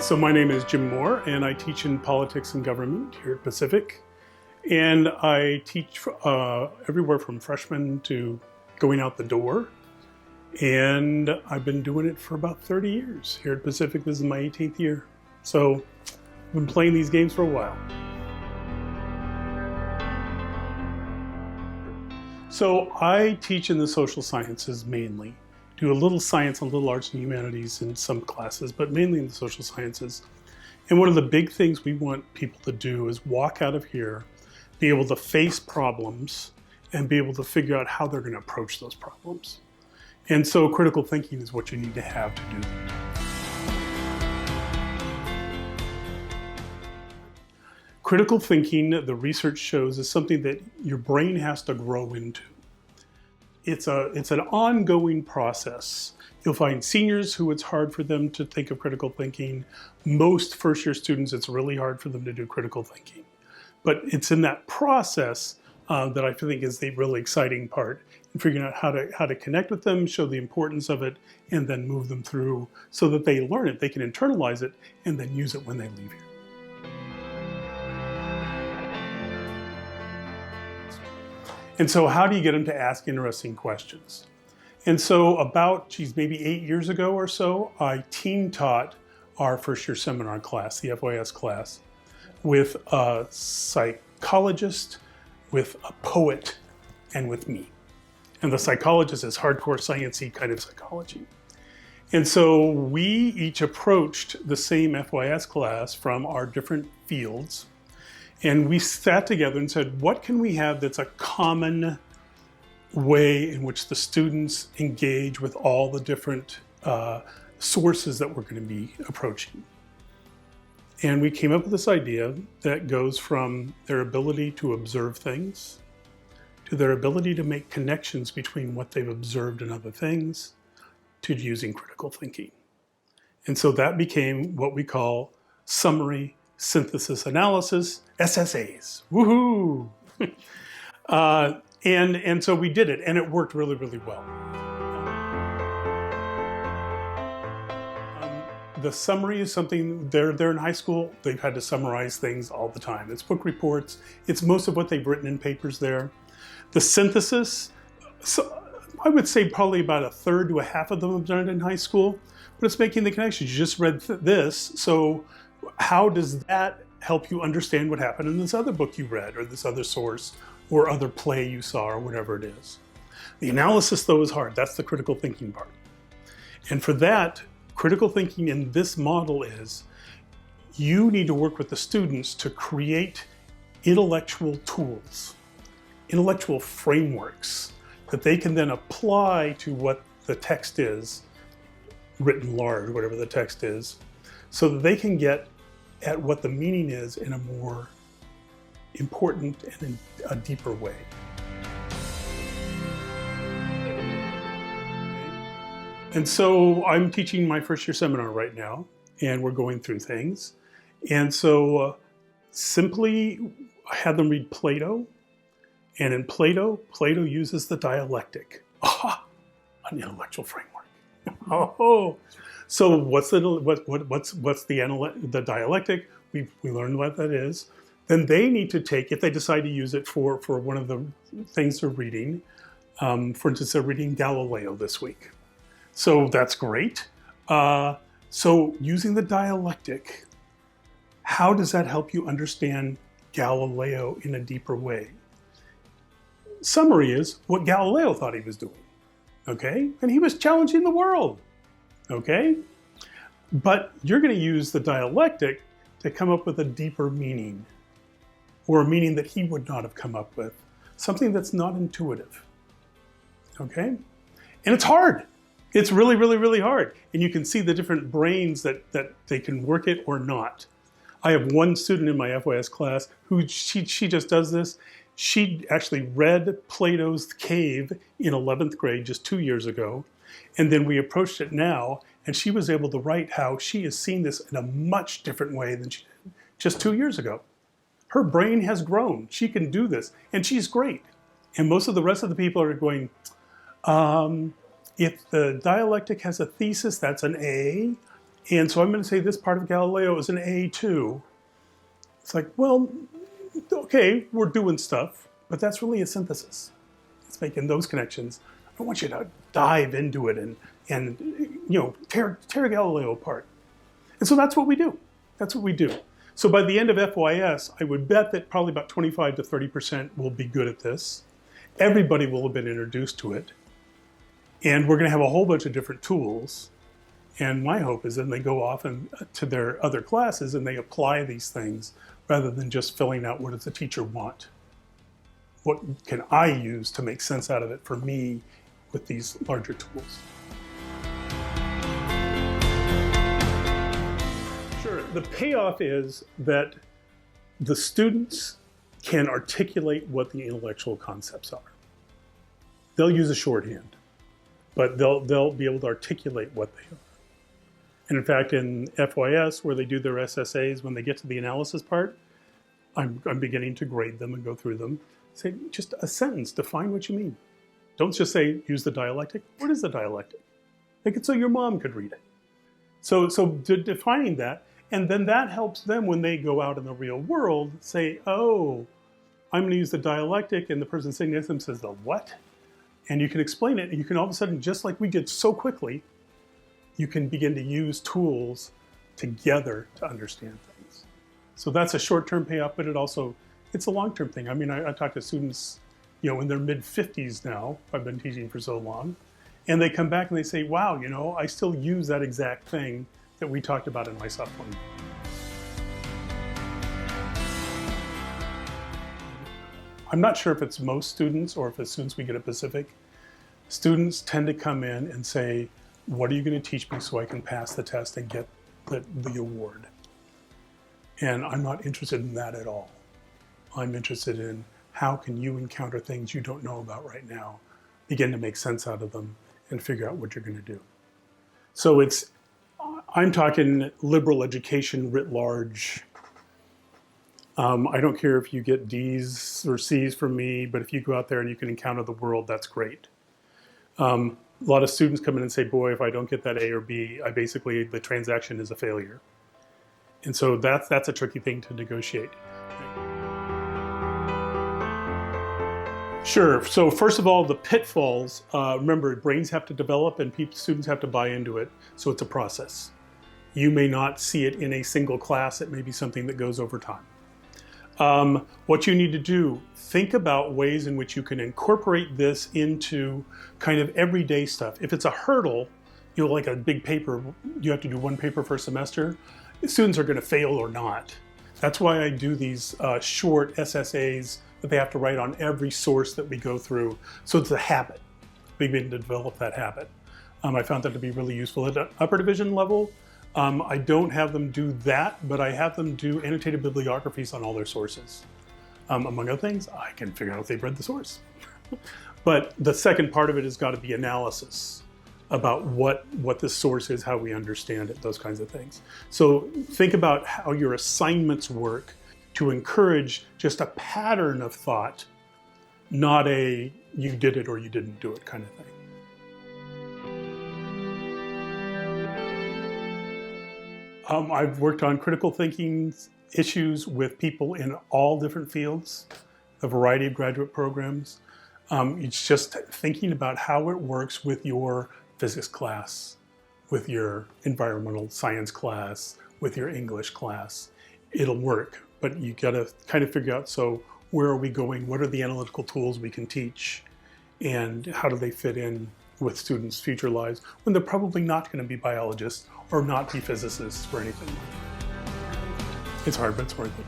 So my name is Jim Moore, and I teach in politics and government here at Pacific. And I teach everywhere from freshmen to going out the door. And I've been doing it for about 30 years here at Pacific. This is my 18th year. So I've been playing these games for a while. So I teach in the social sciences mainly. Do a little science and a little arts and humanities in some classes, but mainly in the social sciences. And one of the big things we want people to do is walk out of here, be able to face problems, and be able to figure out how they're going to approach those problems. And so critical thinking is what you need to have to do that. Critical thinking, the research shows, is something that your brain has to grow into. It's an ongoing process. You'll find seniors who it's hard for them to think of critical thinking. Most first-year students, it's really hard for them to do critical thinking. But it's in that process that I think is the really exciting part, in figuring out how to connect with them, show the importance of it, and then move them through so that they learn it, they can internalize it, and then use it when they leave here. And so how do you get them to ask interesting questions? And so about, maybe 8 years ago or so, I team taught our first year seminar class, the FYS class, with a psychologist, with a poet, and with me. And the psychologist is hardcore sciencey kind of psychology. And so we each approached the same FYS class from our different fields. And we sat together and said, what can we have that's a common way in which the students engage with all the different sources that we're going to be approaching? And we came up with this idea that goes from their ability to observe things, to their ability to make connections between what they've observed and other things, to using critical thinking. And so that became what we call summary, synthesis, analysis, SSAs. Woohoo! And so we did it, and it worked really, really well. The summary is something, they're in high school, they've had to summarize things all the time. It's book reports, it's most of what they've written in papers there. The synthesis, so I would say probably about a third to a half of them have done it in high school, but it's making the connections. You just read this, so how does that help you understand what happened in this other book you read, or this other source, or other play you saw, or whatever it is? The analysis, though, is hard. That's the critical thinking part. And for that, critical thinking in this model is you need to work with the students to create intellectual tools, intellectual frameworks that they can then apply to what the text is, written large, whatever the text is, so that they can get at what the meaning is in a more important and in a deeper way. And so I'm teaching my first year seminar right now, and we're going through things. And so simply I had them read Plato, and in Plato uses the dialectic. Aha! An intellectual framework. Oh! So what's the dialectic? We learned what that is. Then they need to take, if they decide to use it for one of the things they're reading, for instance, they're reading Galileo this week. So that's great. So using the dialectic, how does that help you understand Galileo in a deeper way? Summary is what Galileo thought he was doing, okay? And he was challenging the world. Okay? But you're going to use the dialectic to come up with a deeper meaning, or a meaning that he would not have come up with, something that's not intuitive. Okay? And it's hard. It's really, really, really hard. And you can see the different brains that they can work it or not. I have one student in my FYS class who she just does this. She actually read Plato's Cave in 11th grade just 2 years ago. And then we approached it now, and she was able to write how she has seen this in a much different way than she did just 2 years ago. Her brain has grown. She can do this, and she's great. And most of the rest of the people are going, if the dialectic has a thesis, that's an A. And so I'm going to say this part of Galileo is an A too. It's like, well, okay, we're doing stuff, but that's really a synthesis. It's making those connections. I want you to dive into it and tear Galileo apart. And so that's what we do. That's what we do. So by the end of FYS, I would bet that probably about 25 to 30% will be good at this. Everybody will have been introduced to it. And we're going to have a whole bunch of different tools. And my hope is then they go off to their other classes and they apply these things rather than just filling out what does the teacher want. What can I use to make sense out of it for me with these larger tools? Sure, the payoff is that the students can articulate what the intellectual concepts are. They'll use a shorthand, but they'll be able to articulate what they are. And in fact, in FYS, where they do their SSAs, when they get to the analysis part, I'm beginning to grade them and go through them. Say, just a sentence, define what you mean. Don't just say, use the dialectic. What is the dialectic? Make it so your mom could read it. So defining that, and then that helps them when they go out in the real world, say, oh, I'm going to use the dialectic, and the person sitting next to them says, the what? And you can explain it, and you can all of a sudden, just like we did so quickly, you can begin to use tools together to understand things. So that's a short-term payoff, but it's a long-term thing. I mean, I talk to students, in their mid-50s now. I've been teaching for so long. And they come back and they say, wow, I still use that exact thing that we talked about in my supplement. I'm not sure if it's most students or if it's students we get at Pacific. Students tend to come in and say, what are you going to teach me so I can pass the test and get the award? And I'm not interested in that at all. I'm interested in how can you encounter things you don't know about right now, begin to make sense out of them, and figure out what you're going to do. So I'm talking liberal education writ large. I don't care if you get D's or C's from me, but if you go out there and you can encounter the world, that's great. A lot of students come in and say, boy, if I don't get that A or B, the transaction is a failure. And so that's a tricky thing to negotiate. Sure, so first of all, the pitfalls, remember, brains have to develop and students have to buy into it, so it's a process. You may not see it in a single class, it may be something that goes over time. What you need to do, think about ways in which you can incorporate this into kind of everyday stuff. If it's a hurdle, like a big paper, you have to do one paper per semester, students are going to fail or not. That's why I do these short SSAs that they have to write on every source that we go through. So it's a habit. We begin to develop that habit. I found that to be really useful at the upper division level. I don't have them do that, but I have them do annotated bibliographies on all their sources. Among other things, I can figure out if they've read the source. But the second part of it has got to be analysis about what the source is, how we understand it, those kinds of things. So think about how your assignments work to encourage just a pattern of thought, not a you did it or you didn't do it kind of thing. I've worked on critical thinking issues with people in all different fields, a variety of graduate programs. It's just thinking about how it works with your physics class, with your environmental science class, with your English class. It'll work, but you gotta kind of figure out, so where are we going? What are the analytical tools we can teach? And how do they fit in with students' future lives when they're probably not going to be biologists or not be physicists or anything. It's hard, but it's worth it.